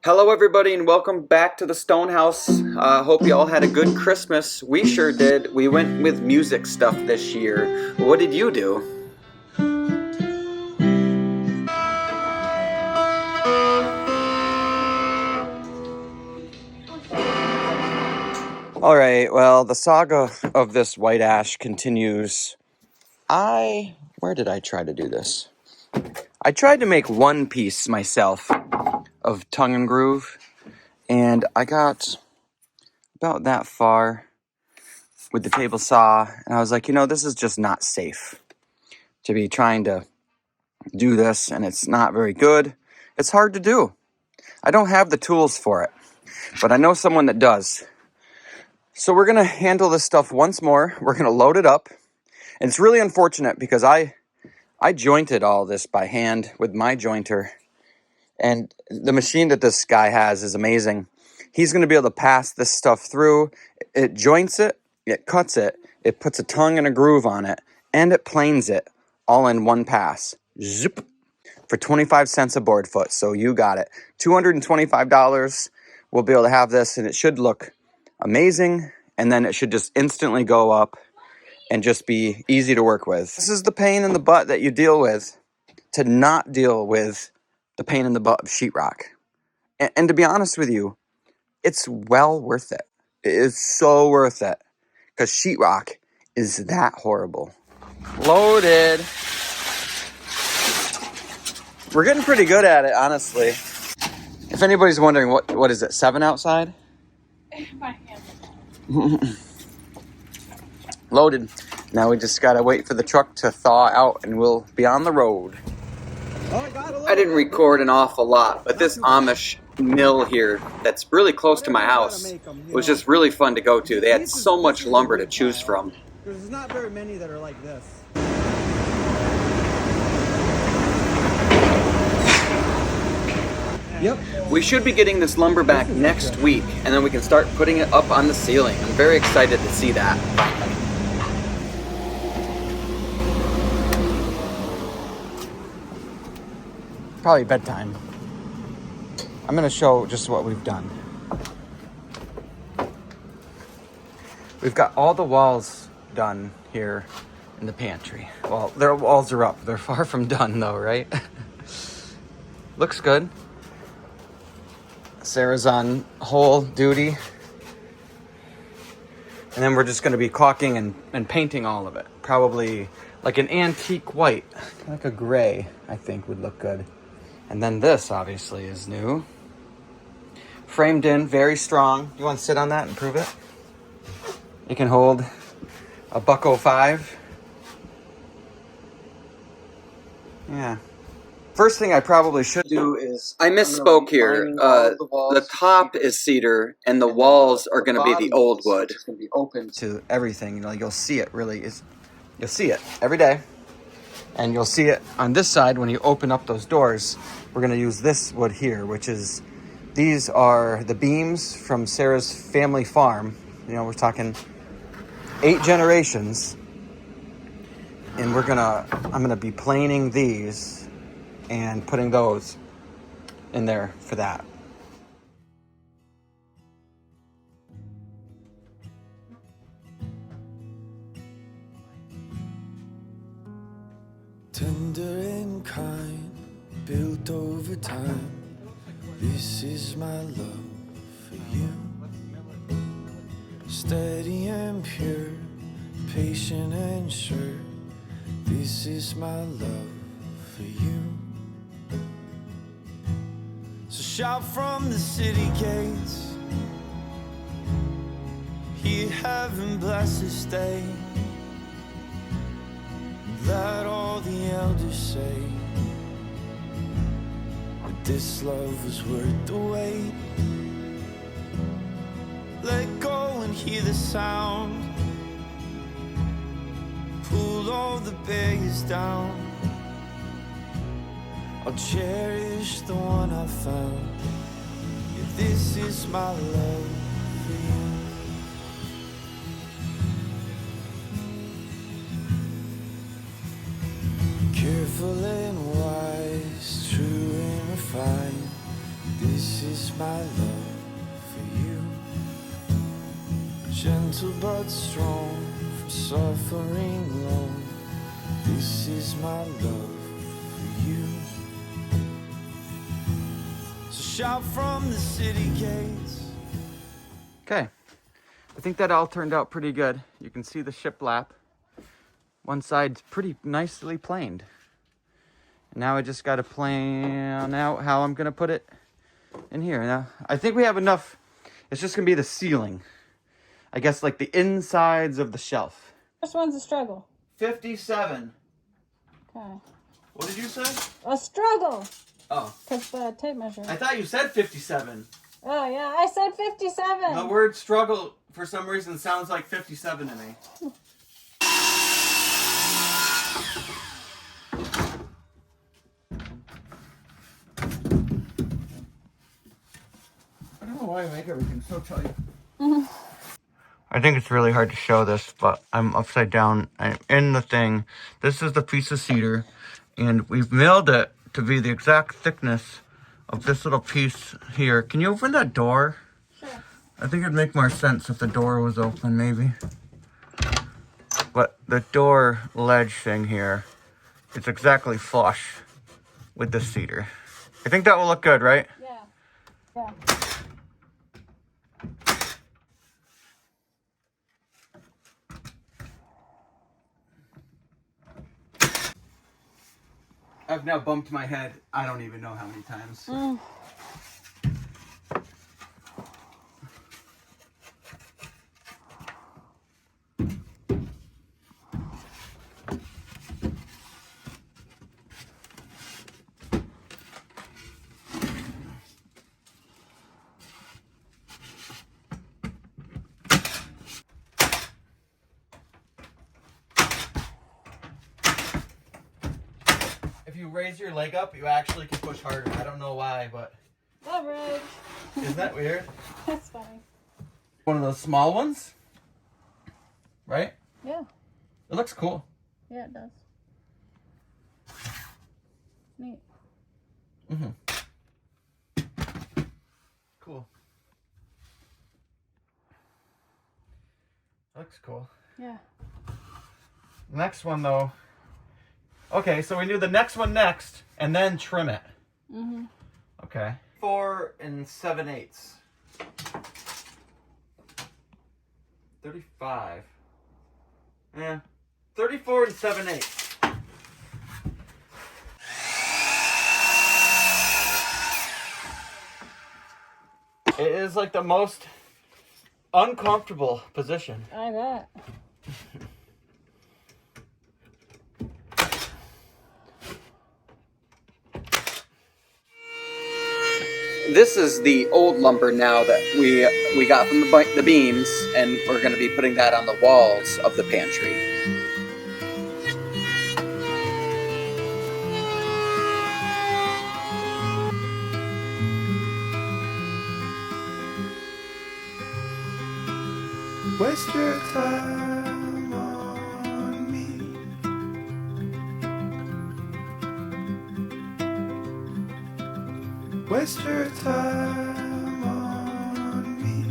Hello everybody and welcome back to the Stone House. Hope you all had a good Christmas. We sure did. We went with music stuff this year. What did you do? Alright, well, the saga of this white ash continues. Where did I try to do this? I tried to make one piece myself of tongue and groove, and I got about that far with the table saw, and I was like, this is just not safe to be trying to do this, and it's not very good. It's hard to do. I don't have the tools for it, but I know someone that does. So we're going to handle this stuff once more. We're going to load it up, and it's really unfortunate because I jointed all this by hand with my jointer, and the machine that this guy has is amazing. He's going to be able to pass this stuff through. It joints it, it cuts it, it puts a tongue and a groove on it, and it planes it all in one pass. Zip. For 25 cents a board foot. So you got it. $225. We'll be able to have this, and it should look amazing, and then it should just instantly go up and just be easy to work with. This is the pain in the butt that you deal with to not deal with the pain in the butt of sheetrock. And to be honest with you, it's well worth it. It is so worth it because sheetrock is that horrible. Loaded. We're getting pretty good at it, honestly. If anybody's wondering, what is it, 7 outside? My hand. Loaded. Now we just gotta wait for the truck to thaw out and we'll be on the road. I didn't record an awful lot, but this Amish mill here that's really close to my house was just really fun to go to. They had so much lumber to choose from. There's not very many that are like this. Yep. We should be getting this lumber back next week, and then we can start putting it up on the ceiling. I'm very excited to see that finally. Probably bedtime. I'm going to show just what we've done. We've got all the walls done here in the pantry. Well, their walls are up. They're far from done though, right? Looks good. Sarah's on whole duty. And then we're just going to be caulking and painting all of it. Probably like an antique white. Like a gray, I think would look good. And then this obviously is new. Framed in, very strong. You want to sit on that and prove it? It can hold a $1.05. Yeah. First thing I probably should do is... I misspoke here. The top is cedar, and the walls are going to be the old wood. It's going to be open to everything. You'll see it really. You'll see it every day. And you'll see it on this side when you open up those doors. We're going to use this wood here, which is... These are the beams from Sarah's family farm. We're talking 8 generations. And I'm going to be planing these and putting those in there for that. Tender and kind, built over time. This is my love for you. Steady and pure, patient and sure. This is my love for you. So shout from the city gates, hear heaven bless this day. Let all the elders say that this love was worth the wait. Let go and hear the sound, pull all the barriers down. I'll cherish the one I found. Yeah, this is my love for you. Careful and wise, true and refined. This is my love for you. Gentle but strong, from suffering long. This is my love for you. So shout from the city gates. Okay, I think that all turned out pretty good. You can see the shiplap. One side's pretty nicely planed. And now I just got to plan out how I'm going to put it in here. Now, I think we have enough. It's just going to be the ceiling. I guess like the insides of the shelf. First one's a struggle. 57. Okay. What did you say? A struggle. Oh. Because the tape measure. I thought you said 57. Oh, yeah. I said 57. The word struggle, for some reason, sounds like 57 to me. I don't know why I make everything so tight. I think it's really hard to show this, but I'm upside down. I'm in the thing. This is the piece of cedar, and we've milled it to be the exact thickness of this little piece here. Can you open that door? Sure. I think it'd make more sense if the door was open, maybe. But the door ledge thing here is exactly flush with the cedar. I think that will look good, right? Yeah. Yeah. I've now bumped my head, I don't even know how many times. If you raise your leg up, you actually can push harder. I don't know why, but Leverage. isn't that weird? That's funny. One of those small ones, right? Yeah. It looks cool. Yeah, it does. Neat. Cool. Looks cool. Yeah. Next one though. Okay, so we do the next one next, and then trim it. Okay. 4 7/8. 35. Yeah. 34 7/8. It is like the most uncomfortable position. I bet. This is the old lumber now that we got from the beams, and we're going to be putting that on the walls of the pantry. Waste your time on me. Waste your time on me.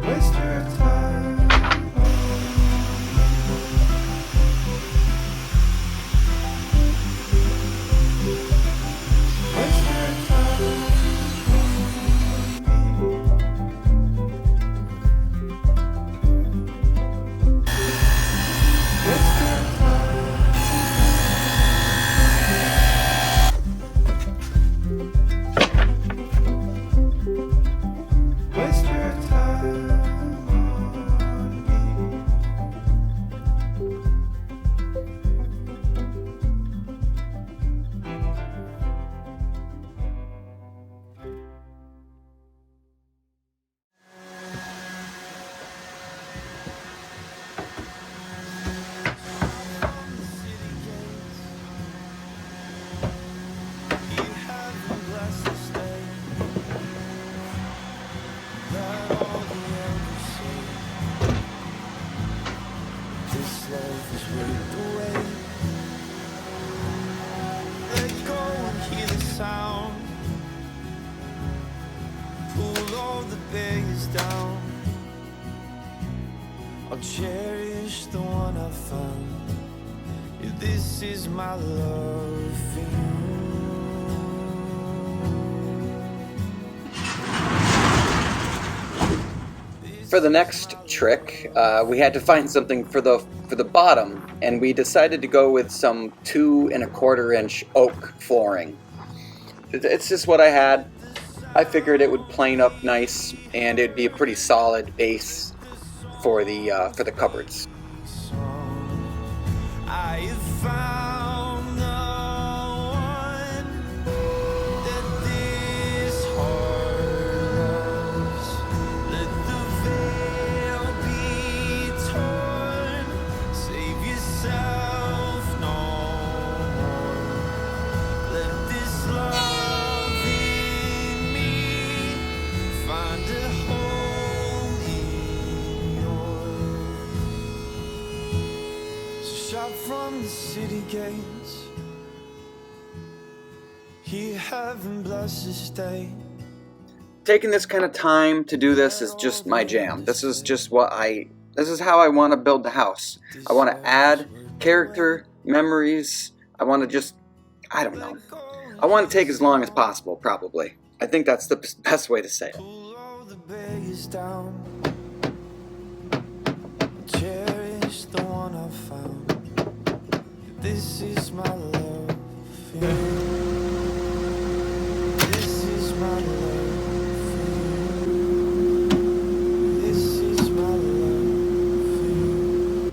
Waste your time on me. this love is worth the wait. Let go and hear the sound. Pull all the barriers down. I'll cherish the one I found. If this is my love for you. For the next trick, we had to find something for the bottom, and we decided to go with some 2 1/4 inch oak flooring. It's just what I had. I figured it would plane up nice, and it'd be a pretty solid base for the cupboards. I have found the one that this heart loves. Let the veil be torn. Save yourself no more. Let this love in me find a home in yours. Shot from the city gates, here heaven bless this day. Taking this kind of time to do this is just my jam. This is how I want to build the house. I want to add character, memories. I want to I don't know. I want to take as long as possible, probably. I think that's the best way to say it. Pull all the barriers down. Cherish the one I found. This is my love for you. This is my love for you. This is my love for you.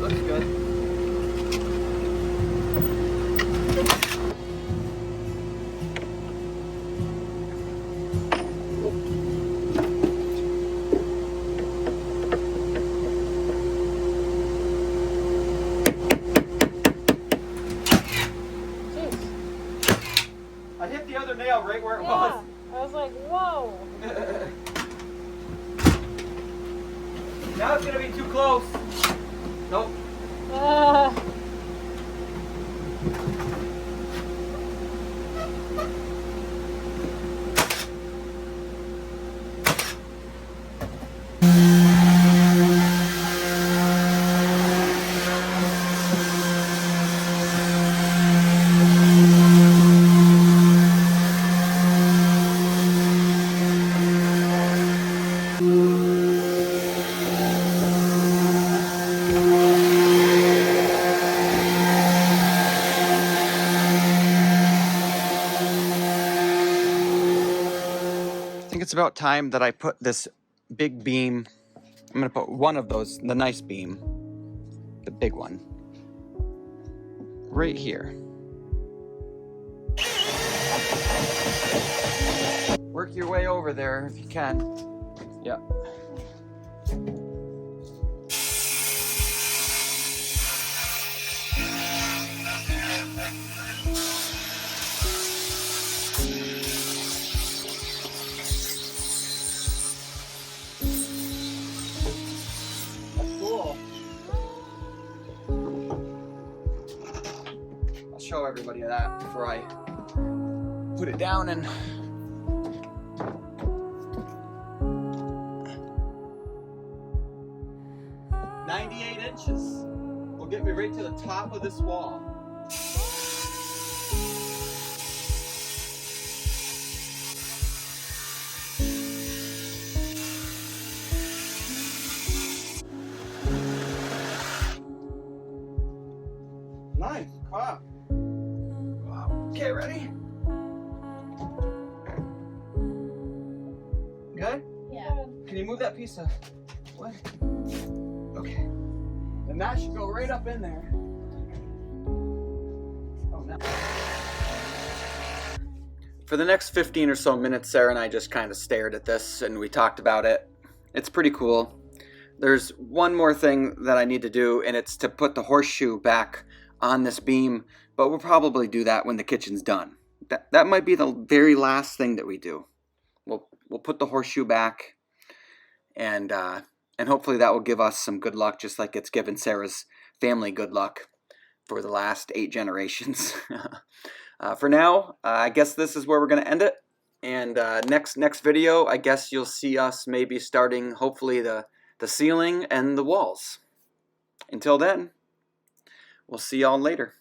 Looks good. I hit the other nail right where it Yeah. I was like, whoa. Now it's gonna be too close. Nope. Uh, I think it's about time that I put this big beam. I'm gonna put one of those, the nice beam, the big one, right here. Work your way over there if you can. Yeah. That's cool. I'll show everybody that before I put it down and 98 inches will get me right to the top of this wall. Nice. Wow. Okay, ready? Good? yeah. Can you move that piece of wood? Okay. And that should go right up in there. Oh, no. For the next 15 or so minutes, Sarah and I just kind of stared at this and we talked about it. It's pretty cool. There's one more thing that I need to do, and it's to put the horseshoe back on this beam, but we'll probably do that when the kitchen's done. that might be the very last thing that we do. We'll put the horseshoe back, and hopefully that will give us some good luck, just like it's given Sarah's family good luck for the last 8 generations. For now, I guess this is where we're going to end it. And next video, I guess you'll see us maybe starting, hopefully, the ceiling and the walls. Until then, we'll see y'all later.